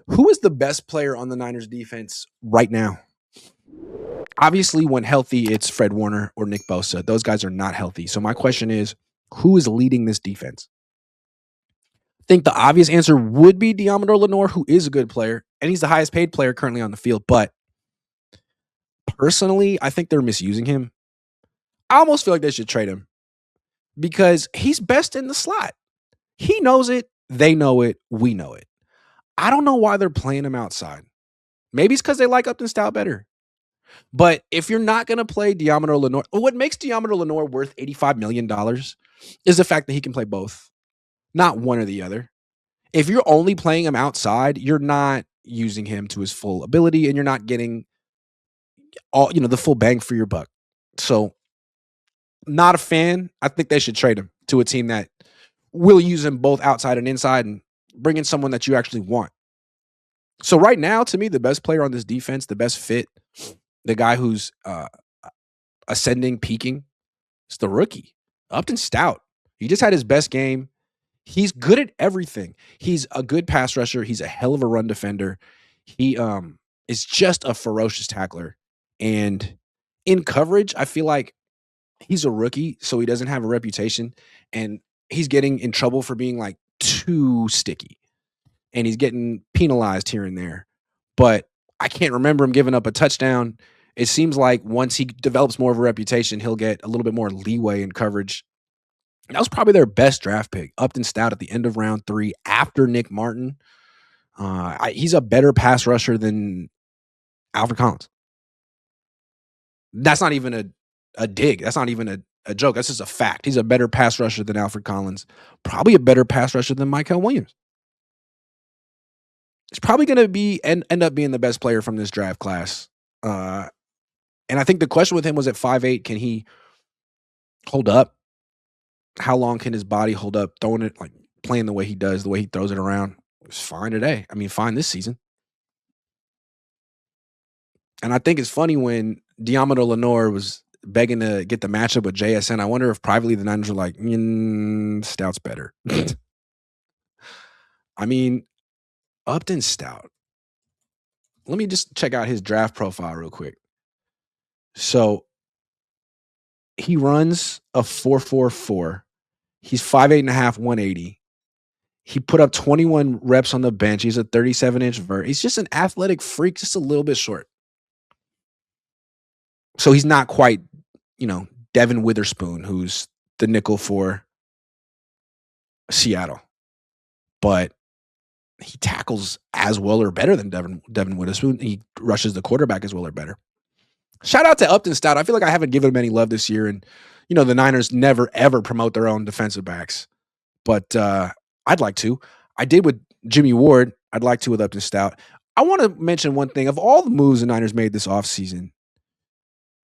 Who is the best player on the Niners defense right now? Obviously, when healthy, it's Fred Warner or Nick Bosa. Those guys are not healthy. So my question is, who is leading this defense? I think the obvious answer would be Diamador Lenoir, who is a good player, and he's the highest paid player currently on the field. But personally, I think they're misusing him. I almost feel like they should trade him because he's best in the slot. He knows it. They know it. We know it. I don't know why they're playing him outside. Maybe it's because they like Upton Stout better. But if you're not going to play Diamador Lenoir, what makes Diamador Lenoir worth $85 million is the fact that he can play both, not one or the other. If you're only playing him outside, you're not using him to his full ability and you're not getting all, the full bang for your buck. So, not a fan. I think they should trade him to a team that will use him both outside and inside and bring in someone that you actually want. So right now, to me, the best player on this defense, the best fit, the guy who's ascending, peaking, is the rookie, Upton Stout. He just had his best game. He's good at everything. He's a good pass rusher. He's a hell of a run defender. He is just a ferocious tackler. And in coverage, I feel like he's a rookie, so he doesn't have a reputation. And he's getting in trouble for being like too sticky. And he's getting penalized here and there. But I can't remember him giving up a touchdown. It seems like once he develops more of a reputation, he'll get a little bit more leeway in coverage. That was probably their best draft pick, Upton Stout at the end of round 3 after Nick Martin. He's a better pass rusher than Alfred Collins. That's not even a dig. That's not even a joke. That's just a fact. He's a better pass rusher than Alfred Collins. Probably a better pass rusher than Michael Williams. He's probably going to end up being the best player from this draft class. And I think the question with him was at 5'8", can he hold up? How long can his body hold up throwing it, like playing the way he does, the way he throws it around? It's fine today. I mean, fine this season. And I think it's funny when Diamador Lenoir was begging to get the matchup with JSN. I wonder if privately the Niners were like, Stout's better. I mean, Upton Stout. Let me just check out his draft profile real quick. So he runs a 4.44. He's 5'8.5", 180. He put up 21 reps on the bench. He's a 37-inch vert. He's just an athletic freak, just a little bit short. So he's not quite, Devin Witherspoon, who's the nickel for Seattle. But he tackles as well or better than Devin Witherspoon. He rushes the quarterback as well or better. Shout out to Upton Stout. I feel like I haven't given him any love this year. And, the Niners never, ever promote their own defensive backs. But I'd like to. I did with Jimmy Ward. I'd like to with Upton Stout. I want to mention one thing. Of all the moves the Niners made this offseason,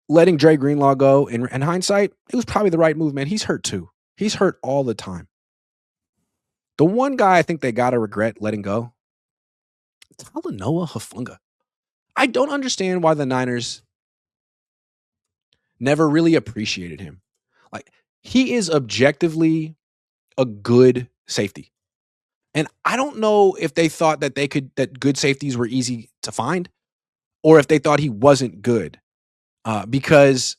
letting Dre Greenlaw go, in hindsight, it was probably the right move, man. He's hurt too. He's hurt all the time. The one guy I think they got to regret letting go, Talanoa Hufanga. I don't understand why the Niners never really appreciated him. Like, he is objectively a good safety. And I don't know if they thought that that good safeties were easy to find, or if they thought he wasn't good. Because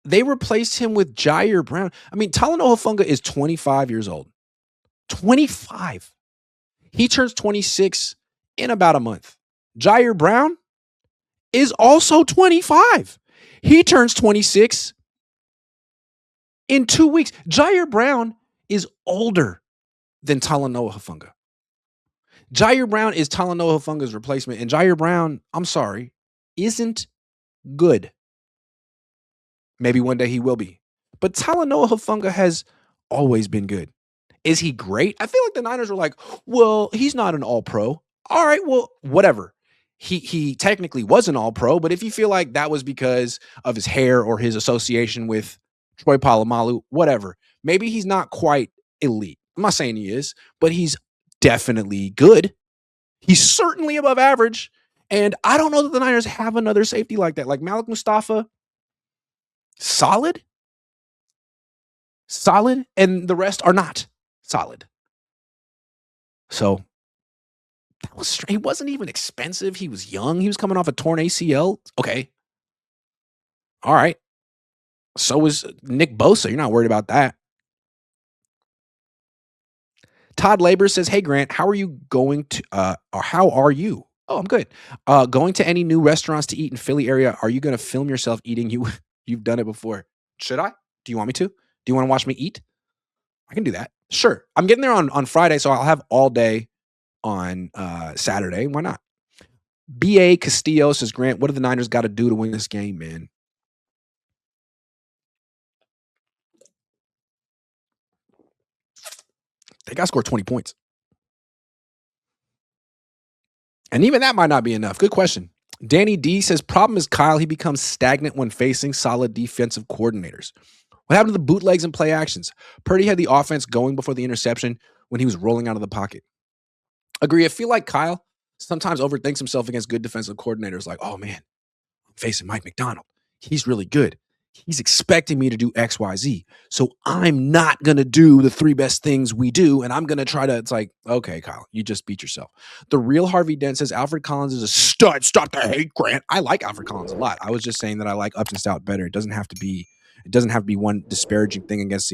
they replaced him with Jair Brown. I mean, Talanoa Hufanga is 25 years old. 25. He turns 26 in about a month. Jair Brown is also 25. He turns 26 in 2 weeks. Jair Brown is older than Talanoa Hufanga. Jair Brown is Talanoa Hufanga's replacement, and Jair Brown, I'm sorry, isn't good. Maybe one day he will be. But Talanoa Hufanga has always been good. Is he great? I feel like the Niners were like, well, he's not an all-pro. All right, well, whatever. He technically was an all-pro, but if you feel like that was because of his hair or his association with Troy Polamalu, whatever. Maybe he's not quite elite. I'm not saying he is, but he's definitely good. He's certainly above average. And I don't know that the Niners have another safety like that. Like Malik Mustafa, solid, and the rest are not solid. So That was strange. He wasn't even expensive. He was young. He was coming off a torn ACL. Okay. All right. So was Nick Bosa. You're not worried about that. Todd Labor says, "Hey Grant, how are you going to or how are you? Oh, I'm good. Going to any new restaurants to eat in Philly area? Are you going to film yourself eating? You've done it before. Should I? Do you want me to? Do you want to watch me eat? I can do that. Sure. I'm getting there on Friday, so I'll have all day on Saturday. Why not?" BA Castillo says, "Grant, what do the Niners got to do to win this game, man?" They got to score 20 points. And even that might not be enough. Good question. Danny D says, "Problem is Kyle, he becomes stagnant when facing solid defensive coordinators. What happened to the bootlegs and play actions? Purdy had the offense going before the interception when he was rolling out of the pocket." Agree. I feel like Kyle sometimes overthinks himself against good defensive coordinators. Like, oh man, I'm facing Mike McDonald. He's really good. He's expecting me to do X, Y, Z. So I'm not going to do the three best things we do. And I'm going to try to, it's like, okay, Kyle, you just beat yourself. The real Harvey Dent says, "Alfred Collins is a stud. Stop the hate, Grant." I like Alfred Collins a lot. I was just saying that I like Upton Stout better. It doesn't have to be one disparaging thing against